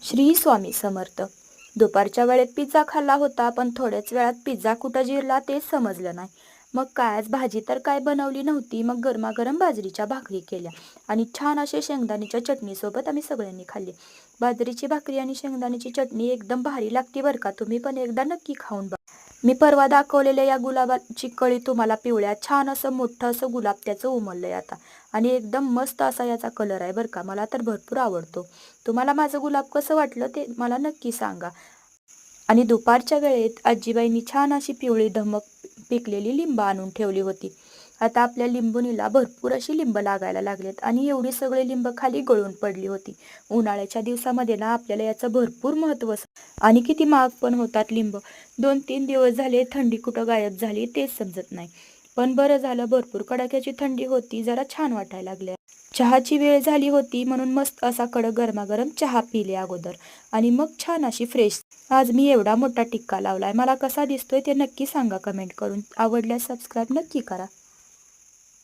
श्री स्वामी समर्थ. दुपारच्या वेळेत पिझ्झा खाल्ला होता, पण थोड्याच वेळात पिझ्झा कुठं जिरला तेच समजलं नाही. मग काय, आज भाजी तर काय बनवली नव्हती. मग गरमागरम बाजरीच्या भाकरी केल्या आणि छान असे शेंगदाण्याच्या चटणीसोबत आम्ही सगळ्यांनी खाल्ली. बाजरीची भाकरी आणि शेंगदाण्याची चटणी एकदम भारी लागते बरं का. तुम्ही पण एकदा नक्की खाऊन बघा. मी परवा दाखवलेल्या या गुलाबाची कळी तुम्हाला पिवळ्या छान असं मोठं असं गुलाब त्याचं उमललंय आता. आणि एकदम मस्त असा याचा कलर आहे बरं का. मला तर भरपूर आवडतो. तुम्हाला माझं गुलाब कसं वाटलं ते मला नक्की सांगा. आणि दुपारच्या वेळेत आजीबाईंनी छान अशी पिवळी धमक पिकलेली लिंब आणून ठेवली होती. आता आपल्या लिंबुनीला भरपूर अशी लिंब लागायला लागलेत आणि एवढी सगळी लिंब खाली गळून पडली होती. उन्हाळ्याच्या दिवसामध्ये ना आपल्याला याचं भरपूर महत्त्व आणि किती महाग पण होतात लिंब. 2-3 दिवस झाले थंडी कुठं गायब झाली तेच समजत नाही. पण बरं झालं, भरपूर कडाक्याची थंडी होती, जरा छान वाटायला लागले. चहाची वेळ झाली होती म्हणून मस्त असा कडक गरमागरम चहा पिले अगोदर आणि मग छान अशी फ्रेश. आज मी एवढा मोठा टिक्का लावलाय. मला कसा दिसतोय ते नक्की सांगा कमेंट करून. आवडल्यास सबस्क्राईब नक्की करा.